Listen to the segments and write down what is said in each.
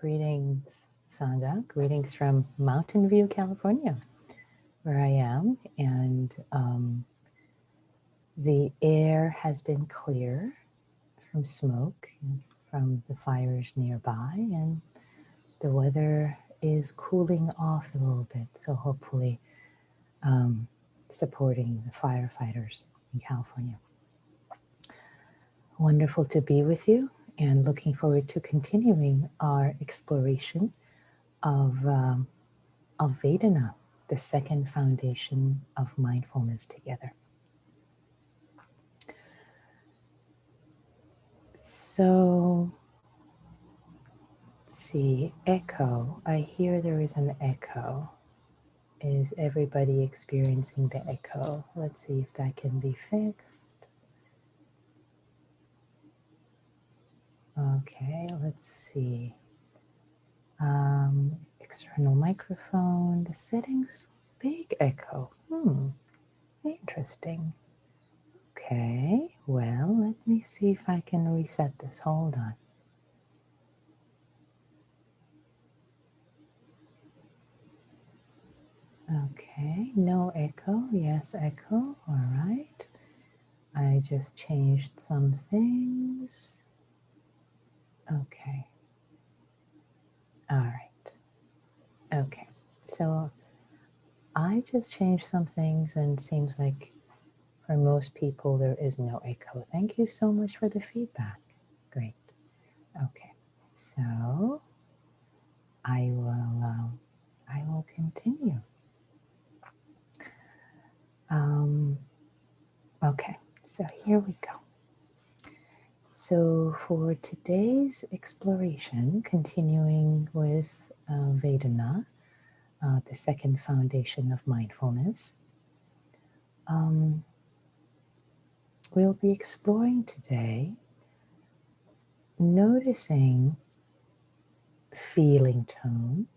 Greetings, Sangha. Greetings from Mountain View, California, where I am. And the air has been clear from smoke and from the fires nearby. And the weather is cooling off a little bit. So hopefully supporting the firefighters in California. Wonderful to be with you and looking forward to continuing our exploration of vedana, the second foundation of mindfulness together. So, let's see, echo. I hear there is an echo. Is everybody experiencing the echo? Let's see if that can be fixed. Okay, let's see. External microphone, the settings, big echo. Interesting. Okay, well, let me see if I can reset this. Hold on. Okay, no echo. Yes, echo. All right. I just changed some things. Okay. All right. Okay. So I just changed some things and it seems like for most people there is no echo. Thank you so much for the feedback. Great. Okay. So I will continue. Okay, so here we go. So for today's exploration, continuing with vedana, the second foundation of mindfulness, we'll be exploring today noticing feeling tone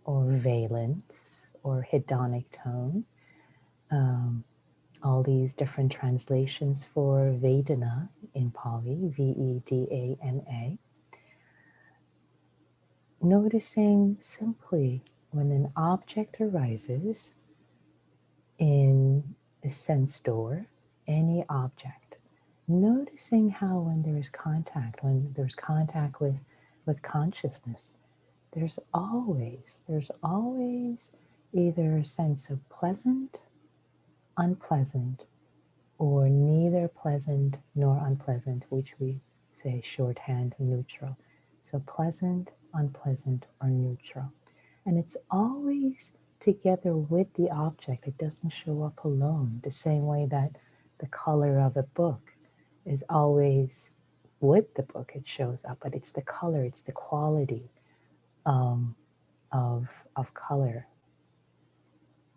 or valence or hedonic tone. All these different translations for vedana in Pali, V-E-D-A-N-A. Noticing simply when an object arises in a sense door, any object, noticing how when there's contact with consciousness, there's always either a sense of pleasant, unpleasant, or neither pleasant nor unpleasant, which we say shorthand neutral. So pleasant, unpleasant, or neutral. And it's always together with the object. It doesn't show up alone, the same way that the color of a book is always with the book, it shows up, but it's the color, it's the quality of color.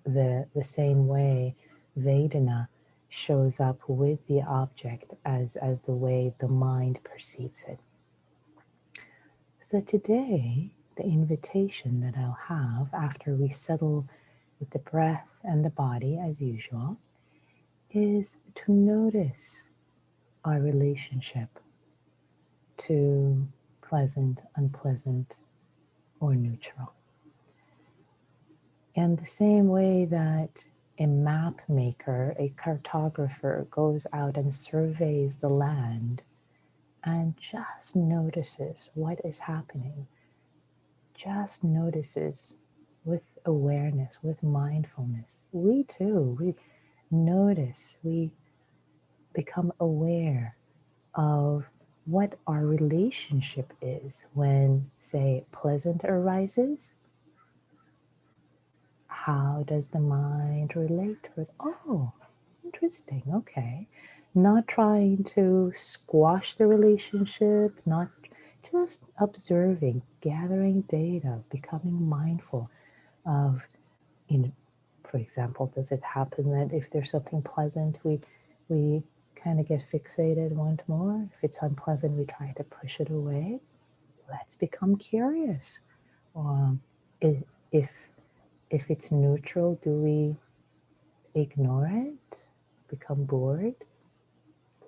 The same way vedana shows up with the object as the way the mind perceives it. So today, the invitation that I'll have after we settle with the breath and the body as usual is to notice our relationship to pleasant, unpleasant, or neutral. And the same way that a map maker, a cartographer goes out and surveys the land and just notices what is happening, just notices with awareness, with mindfulness. We too, we notice, we become aware of what our relationship is when, say, pleasant arises. How does the mind relate to it? Oh, interesting. Okay. Not trying to squash the relationship, not just observing, gathering data, becoming mindful of, for example, does it happen that if there's something pleasant, we kind of get fixated, want more? If it's unpleasant, we try to push it away. Let's become curious. If it's neutral, do we ignore it, become bored?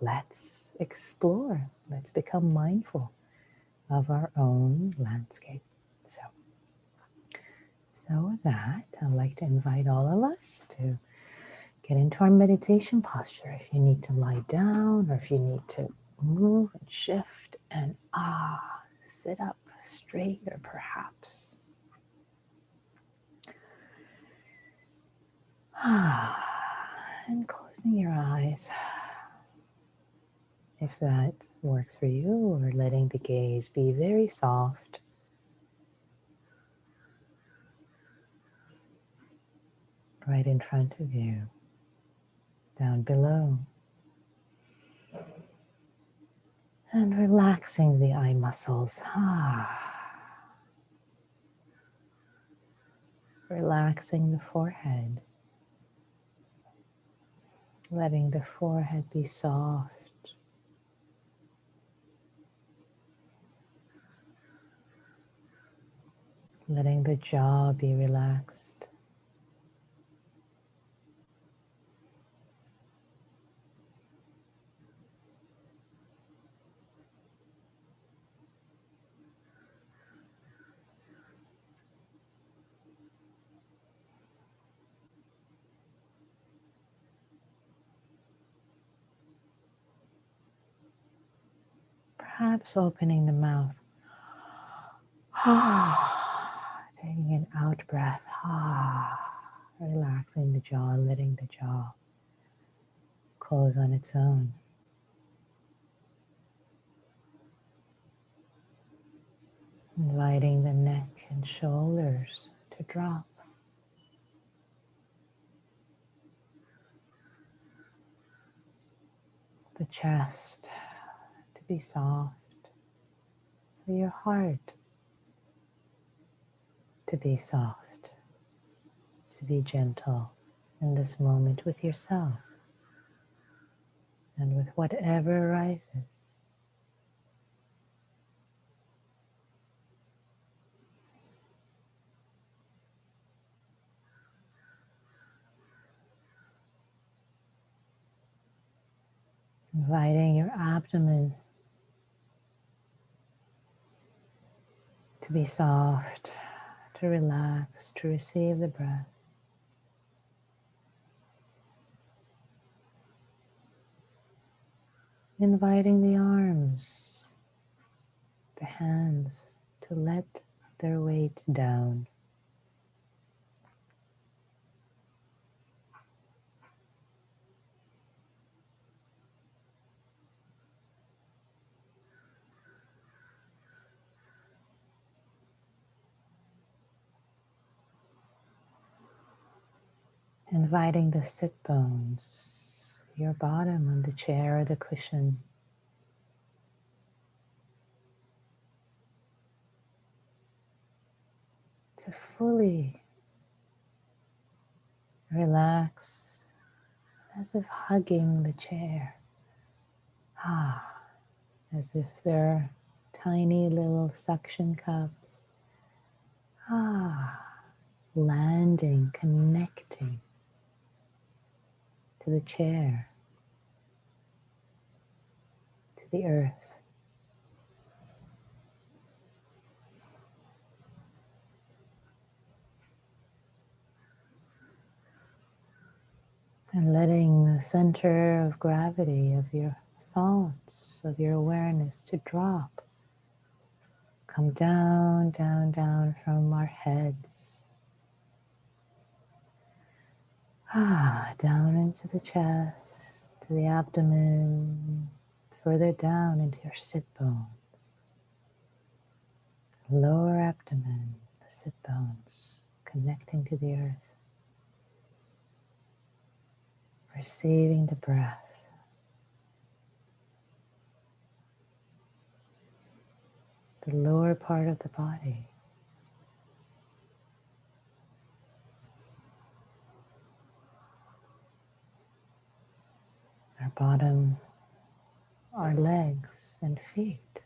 Let's explore. Let's become mindful of our own landscape. So with that, I'd like to invite all of us to get into our meditation posture. If you need to lie down or if you need to move and shift and sit up straighter perhaps. And closing your eyes if that works for you, or letting the gaze be very soft. Right in front of you, down below. And relaxing the eye muscles. Relaxing the forehead. Letting the forehead be soft. Letting the jaw be relaxed. Perhaps opening the mouth. Taking an out breath. Relaxing the jaw, letting the jaw close on its own. Inviting the neck and shoulders to drop. The chest to be soft. For your heart to be soft. To be gentle in this moment with yourself and with whatever arises. Inviting your abdomen to be soft, to relax, to receive the breath. Inviting the arms, the hands to let their weight down. Inviting the sit bones, your bottom on the chair or the cushion, to fully relax as if hugging the chair. As if they're tiny little suction cups. Landing, connecting to the chair, to the earth. And letting the center of gravity of your thoughts, of your awareness to drop. Come down, down, down from our heads. Down into the chest, to the abdomen, further down into your sit bones. Lower abdomen, the sit bones, connecting to the earth. Receiving the breath. The lower part of the body. Our bottom, our legs and feet.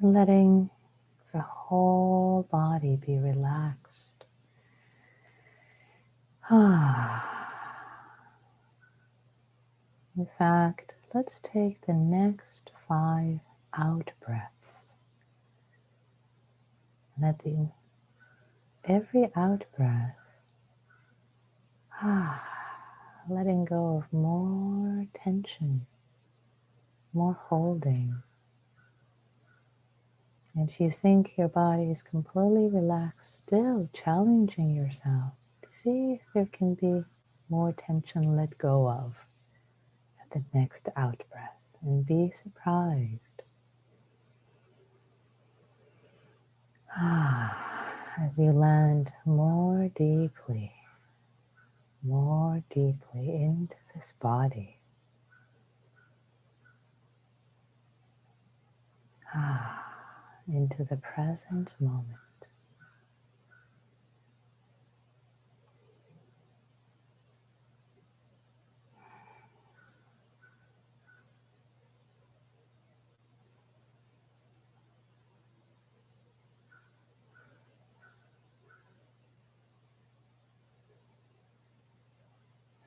letting the whole body be relaxed. In fact, let's take the next 5 out breaths. And at every out breath, letting go of more tension, more holding. And if you think your body is completely relaxed, still challenging yourself to see if there can be more tension let go of at the next out breath, and be surprised as you land more deeply into this body. Into the present moment.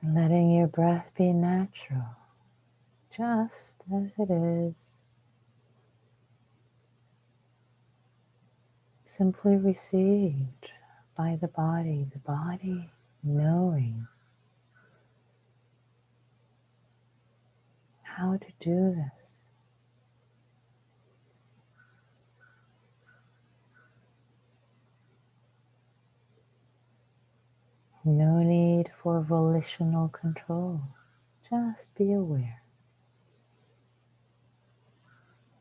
Letting your breath be natural, just as it is. Simply received by the body knowing how to do this. No need for volitional control. Just be aware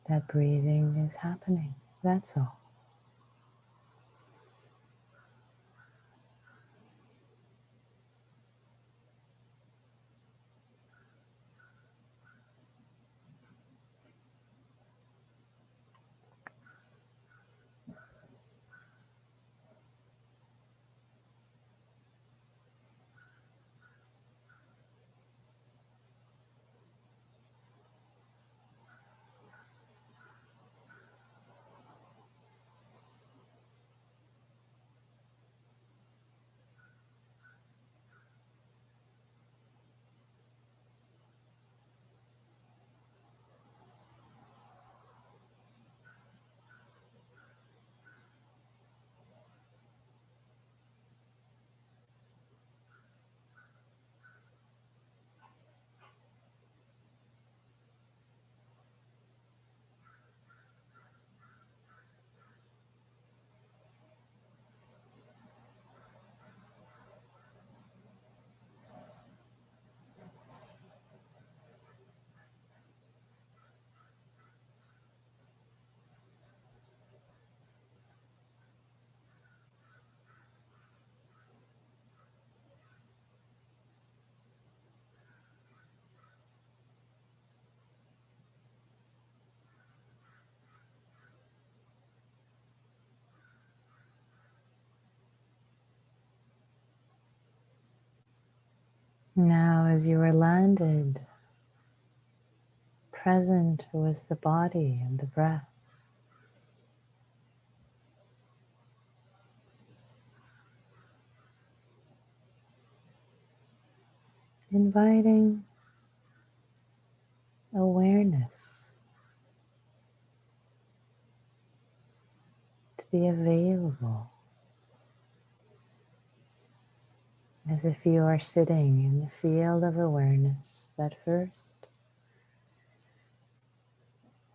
that breathing is happening. That's all. Now, as you are landed, present with the body and the breath, inviting awareness to be available, as if you are sitting in the field of awareness that first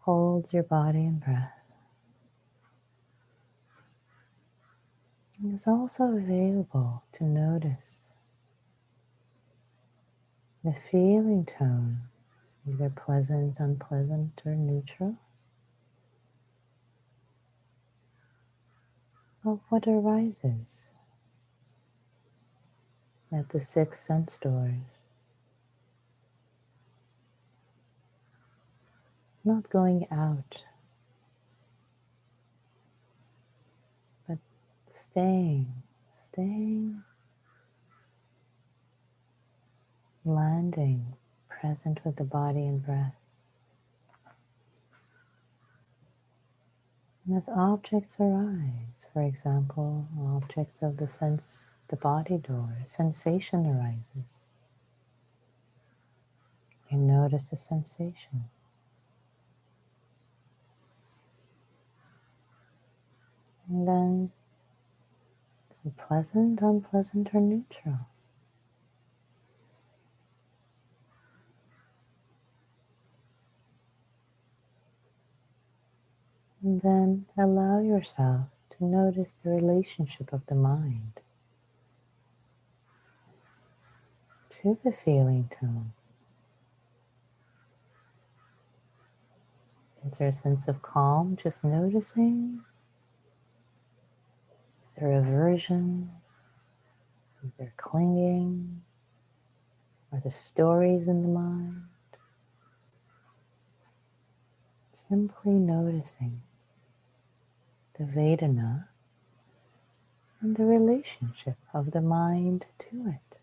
holds your body and breath, and is also available to notice the feeling tone, either pleasant, unpleasant, or neutral, of what arises at the 6 sense doors. Not going out, but staying, landing, present with the body and breath. And as objects arise, for example, objects of the sense, the body door, a sensation arises. You notice the sensation. And then, is it pleasant, unpleasant, or neutral? And then allow yourself to notice the relationship of the mind to the feeling tone. Is there a sense of calm, just noticing? Is there aversion? Is there clinging? Are there stories in the mind? Simply noticing the vedana and the relationship of the mind to it.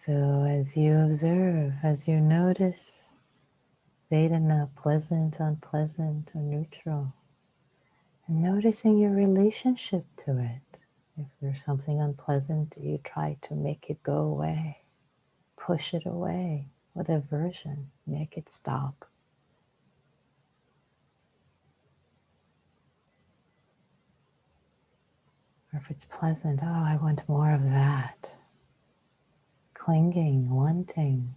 So as you observe, as you notice vedana, pleasant, unpleasant, or neutral, and noticing your relationship to it. If there's something unpleasant, you try to make it go away, push it away with aversion, make it stop. Or if it's pleasant, oh, I want more of that. Clinging, wanting.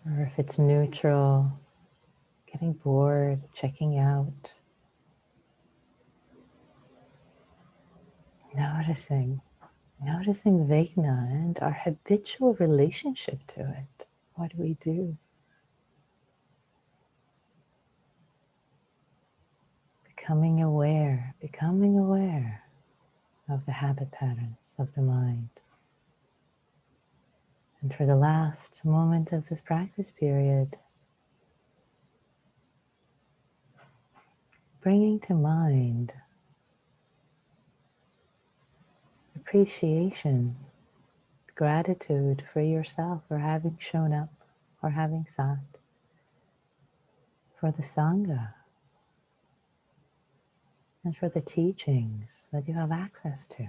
Or if it's neutral, getting bored, checking out. Noticing vedana and our habitual relationship to it. What do we do? Becoming aware of the habit patterns of the mind. And for the last moment of this practice period, bringing to mind appreciation, gratitude for yourself for having shown up, for having sat, for the Sangha, and for the teachings that you have access to.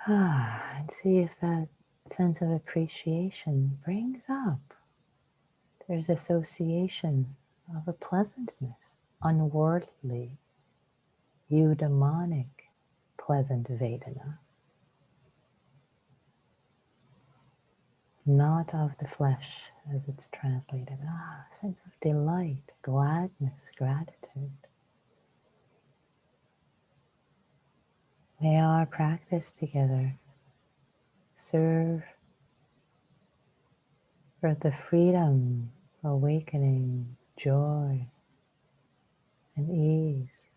And see if that sense of appreciation brings up. There's association of a pleasantness, unworldly, eudaimonic, pleasant vedana. Not of the flesh as it's translated. Sense of delight, gladness, gratitude. May our practice together serve for the freedom, awakening, joy, and ease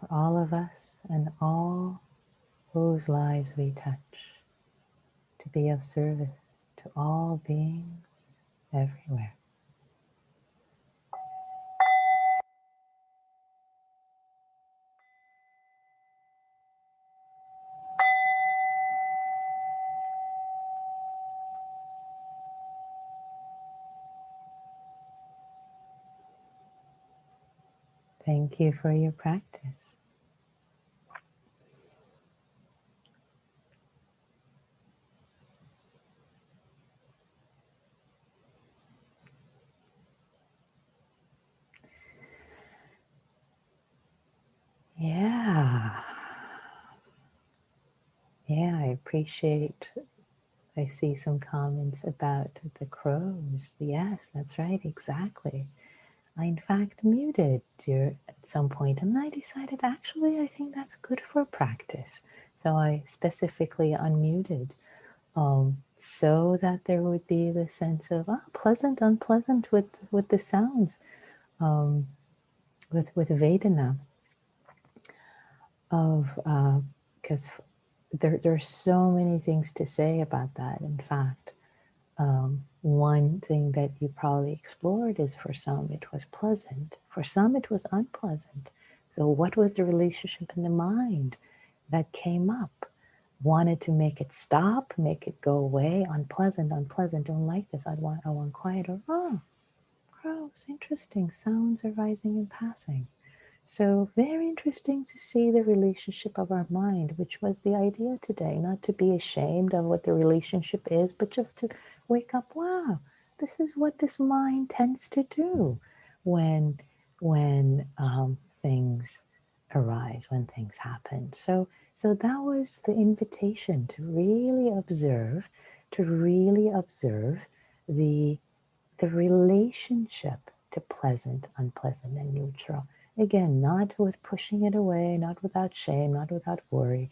for all of us and all whose lives we touch, to be of service to all beings everywhere. Thank you for your practice. Yeah, I appreciate. I see some comments about the crows. Yes, that's right, exactly. I in fact muted you at some point, and I decided actually I think that's good for practice. So I specifically unmuted so that there would be the sense of pleasant, unpleasant with the sounds, with vedana of because there are so many things to say about that. In fact, one thing that you probably explored is for some it was pleasant, for some it was unpleasant. So what was the relationship in the mind that came up? Wanted to make it stop, make it go away, unpleasant, don't like this, I want quiet, or gross, interesting, sounds arising and passing. So very interesting to see the relationship of our mind, which was the idea today, not to be ashamed of what the relationship is, but just to wake up, wow, this is what this mind tends to do when things arise, when things happen. So that was the invitation to really observe, the relationship to pleasant, unpleasant, and neutral. Again, not with pushing it away, not without shame, not without worry,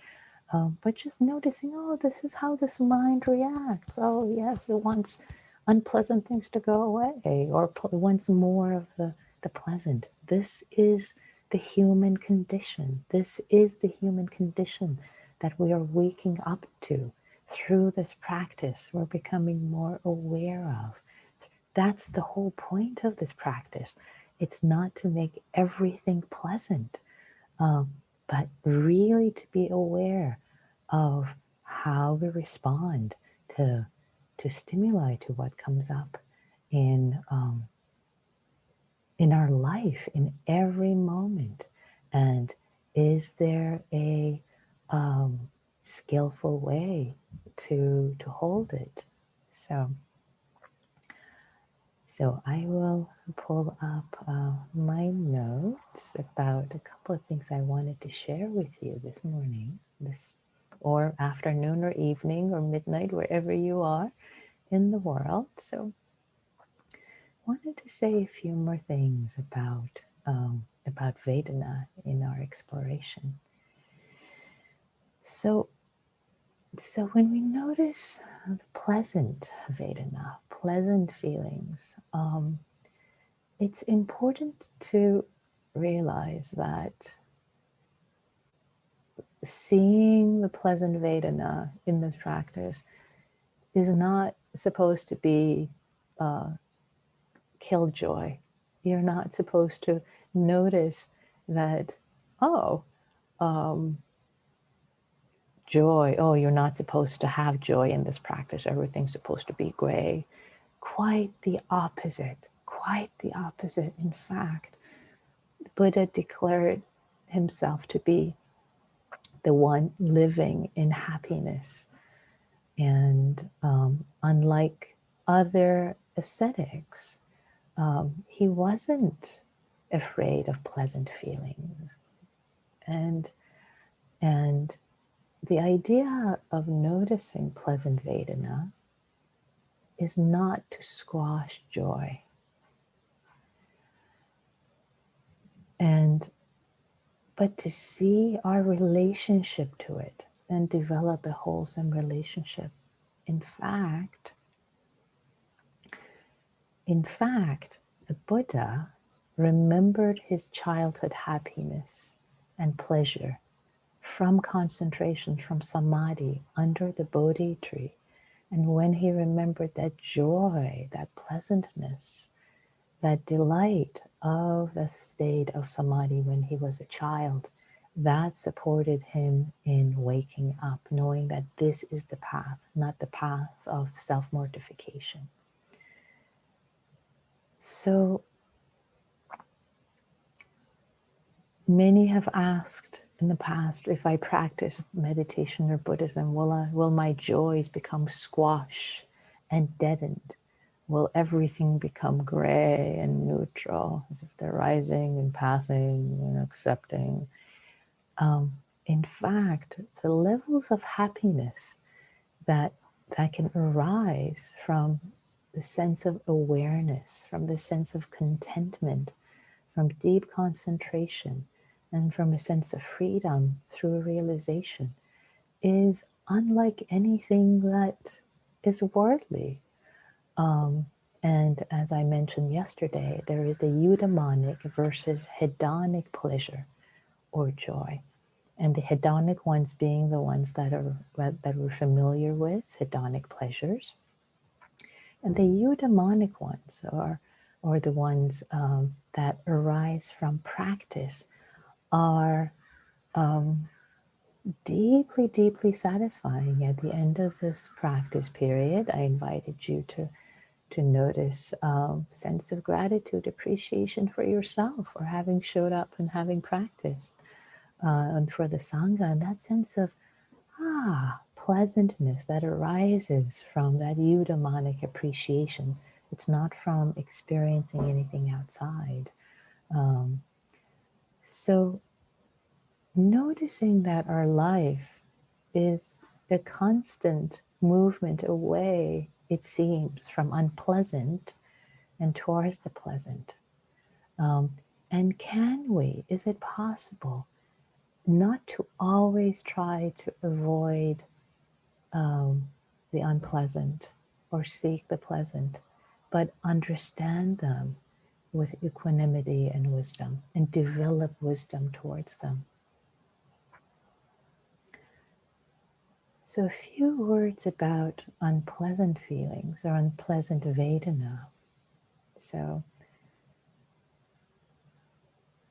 but just noticing, this is how this mind reacts. Oh, yes, it wants unpleasant things to go away, or it wants more of the pleasant. This is the human condition. This is the human condition that we are waking up to. Through this practice, we're becoming more aware of. That's the whole point of this practice. It's not to make everything pleasant. but really to be aware of how we respond to stimuli, to what comes up in our life, in every moment. And is there a skillful way to hold it? So I will pull up my notes about a couple of things I wanted to share with you this morning, or afternoon or evening or midnight, wherever you are in the world. So I wanted to say a few more things about vedana in our exploration. So when we notice the pleasant vedana, pleasant feelings, it's important to realize that seeing the pleasant vedana in this practice is not supposed to be killjoy. You're not supposed to notice that, oh, joy, oh, you're not supposed to have joy in this practice. Everything's supposed to be gray. Quite the opposite. Quite the opposite. In fact, the Buddha declared himself to be the one living in happiness. And unlike other ascetics, he wasn't afraid of pleasant feelings. And the idea of noticing pleasant vedana is not to squash joy. But to see our relationship to it and develop a wholesome relationship. In fact, the Buddha remembered his childhood happiness and pleasure from concentration, from samadhi, under the Bodhi tree. And when he remembered that joy, that pleasantness, that delight of the state of samadhi when he was a child, that supported him in waking up, knowing that this is the path, not the path of self-mortification. So many have asked in the past, if I practice meditation or Buddhism, will my joys become squashed and deadened? Will everything become gray and neutral, just arising and passing and accepting? In fact, the levels of happiness that can arise from the sense of awareness, from the sense of contentment, from deep concentration, and from a sense of freedom through realization is unlike anything that is worldly. And as I mentioned yesterday, there is the eudaimonic versus hedonic pleasure or joy. And the hedonic ones being the ones that we're familiar with, hedonic pleasures. And the eudaimonic ones or the ones that arise from practice are deeply, deeply satisfying. At the end of this practice period, I invited you to notice sense of gratitude, appreciation for yourself for having showed up and having practiced, and for the Sangha, and that sense of pleasantness that arises from that eudaimonic appreciation. It's not from experiencing anything outside. So noticing that our life is a constant movement away, it seems, from unpleasant and towards the pleasant. And is it possible not to always try to avoid the unpleasant or seek the pleasant, but understand them with equanimity and wisdom and develop wisdom towards them? So a few words about unpleasant feelings or unpleasant vedana. So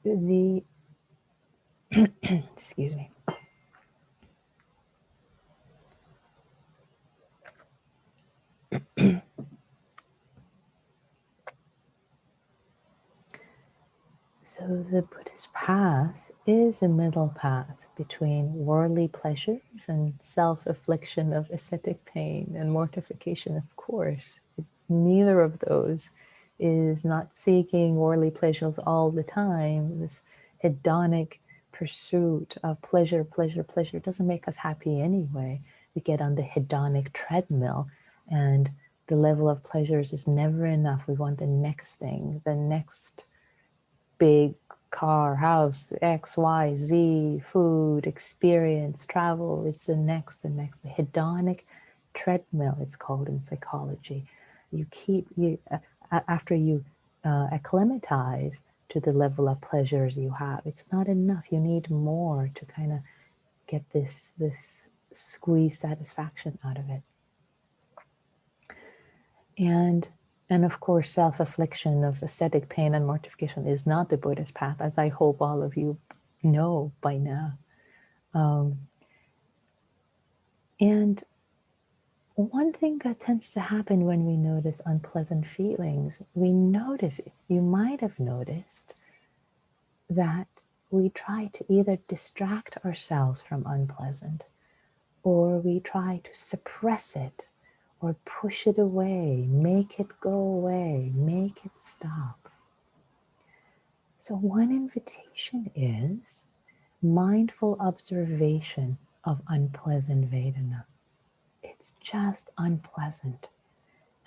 the Excuse me. So the Buddhist path is a middle path between worldly pleasures and self-affliction of ascetic pain and mortification, of course. Neither of those is not seeking worldly pleasures all the time. This hedonic pursuit of pleasure, pleasure, pleasure doesn't make us happy anyway. We get on the hedonic treadmill and the level of pleasures is never enough. We want the next thing, the next big car, house, X, Y, Z, food, experience, travel. It's the next. The hedonic treadmill, it's called in psychology. After you acclimatize to the level of pleasures you have, it's not enough. You need more to kind of get this squeeze satisfaction out of it. And of course, self-affliction of ascetic pain and mortification is not the Buddhist path, as I hope all of you know by now. And one thing that tends to happen when we notice unpleasant feelings, we notice it. You might have noticed that we try to either distract ourselves from unpleasant, or we try to suppress it, or push it away, make it go away, make it stop. So one invitation is mindful observation of unpleasant vedana. It's just unpleasant.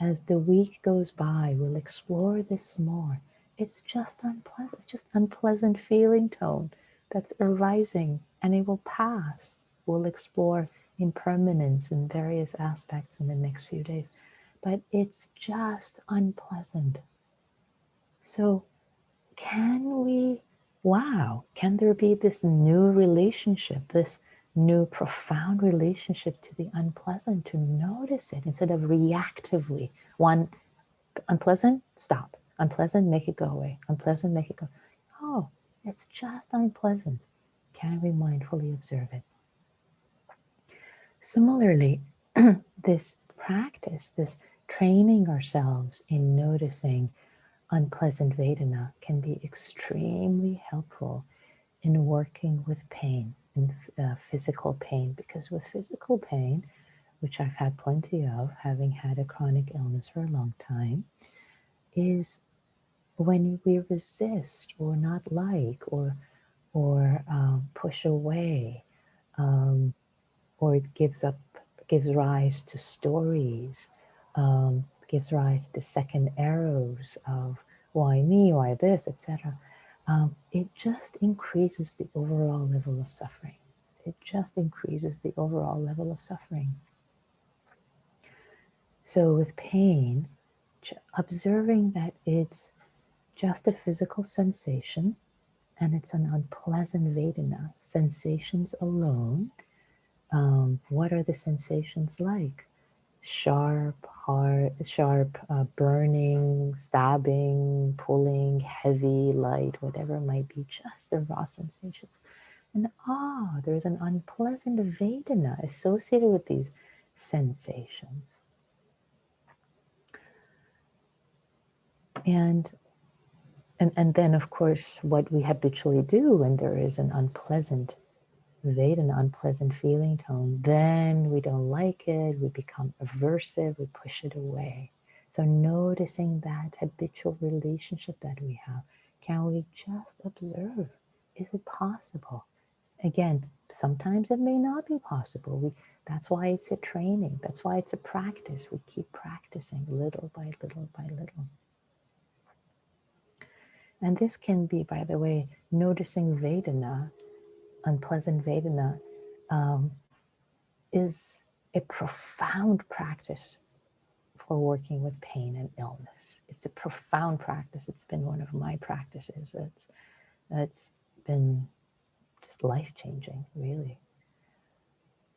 As the week goes by, we'll explore this more. It's just unpleasant. It's just unpleasant feeling tone that's arising, and it will pass. We'll explore impermanence in various aspects in the next few days, but it's just unpleasant. So can there be this new relationship, this new profound relationship to the unpleasant, to notice it instead of reactively. One, unpleasant, stop. Unpleasant, make it go away. Unpleasant, make it go. Oh, it's just unpleasant. Can we mindfully observe it? Similarly, this practice, this training ourselves in noticing unpleasant vedana can be extremely helpful in working with pain, in physical pain, because with physical pain, which I've had plenty of, having had a chronic illness for a long time, is when we resist or not like or push away, or it gives rise to stories, gives rise to second arrows of why me, why this, etc. It just increases the overall level of suffering. It just increases the overall level of suffering. So with pain, observing that it's just a physical sensation and it's an unpleasant vedana, sensations alone. What are the sensations like? Sharp, burning, stabbing, pulling, heavy, light, whatever it might be, just the raw sensations. And there's an unpleasant vedana associated with these sensations. And then, of course, what we habitually do when there is an unpleasant vedana, unpleasant feeling tone, then we don't like it, we become aversive, we push it away. So noticing that habitual relationship that we have, can we just observe? Is it possible? Again, sometimes it may not be possible. That's why it's a training. That's why it's a practice. We keep practicing little by little by little. And this can be, by the way, noticing vedana, unpleasant vedana, is a profound practice for working with pain and illness. It's a profound practice. It's been one of my practices. It's been just life-changing, really.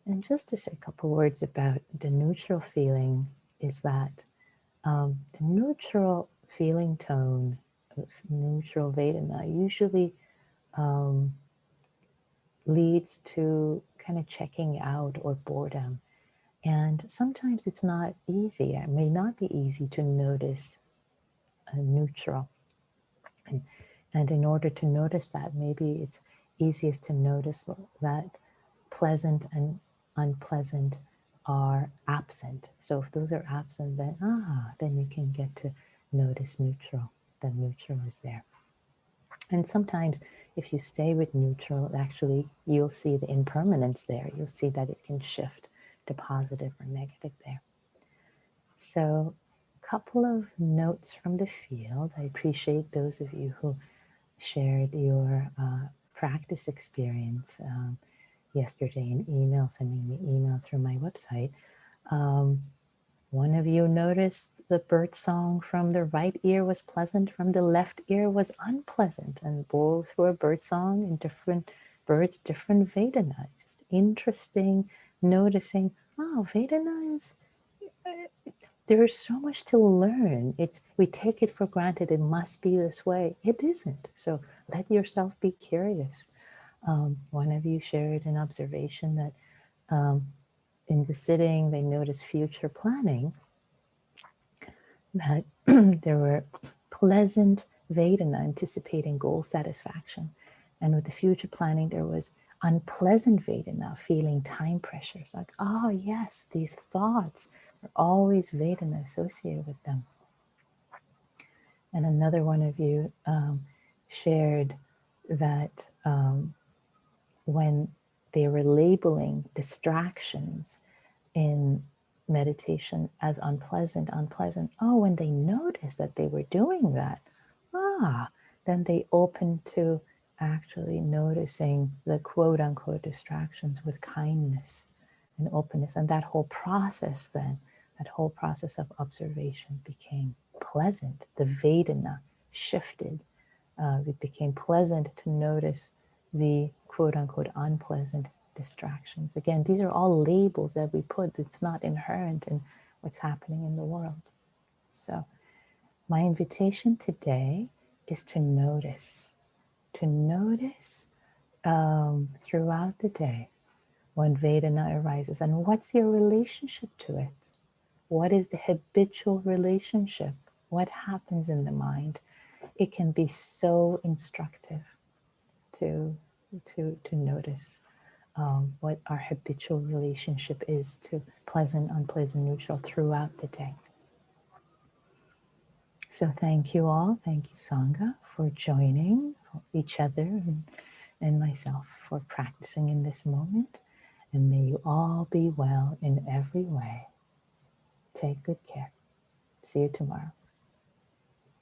And just to say a couple words about the neutral feeling is that the neutral feeling tone, neutral vedana, usually leads to kind of checking out or boredom. And sometimes it's not easy. It may not be easy to notice a neutral. And in order to notice that, maybe it's easiest to notice that pleasant and unpleasant are absent. So if those are absent, then you can get to notice neutral. The neutral is there. And sometimes if you stay with neutral, actually you'll see the impermanence there. You'll see that it can shift to positive or negative there. So a couple of notes from the field. I appreciate those of you who shared your practice experience yesterday in email, sending me email through my website. One of you noticed the bird song from the right ear was pleasant, from the left ear was unpleasant, and both were bird song and different birds, different vedana. Just interesting noticing, vedana is, there's so much to learn. We take it for granted, it must be this way. It isn't. So let yourself be curious. One of you shared an observation that in the sitting, they noticed future planning, that there were pleasant vedana, anticipating goal satisfaction. And with the future planning, there was unpleasant vedana, feeling time pressures. Like, yes, these thoughts are always vedana associated with them. And another one of you shared that when they were labeling distractions in meditation as unpleasant, when they noticed that they were doing that, then they opened to actually noticing the quote unquote distractions with kindness and openness. And that whole process of observation became pleasant. The vedana shifted. It became pleasant to notice the quote unquote unpleasant distractions. Again, these are all labels that we put. It's not inherent in what's happening in the world. So my invitation today is to notice throughout the day when vedana arises, and what's your relationship to it? What is the habitual relationship? What happens in the mind? It can be so instructive to notice what our habitual relationship is to pleasant, unpleasant, neutral throughout the day. So thank you all. Thank you, Sangha, for joining, for each other and myself for practicing in this moment. And may you all be well in every way. Take good care. See you tomorrow.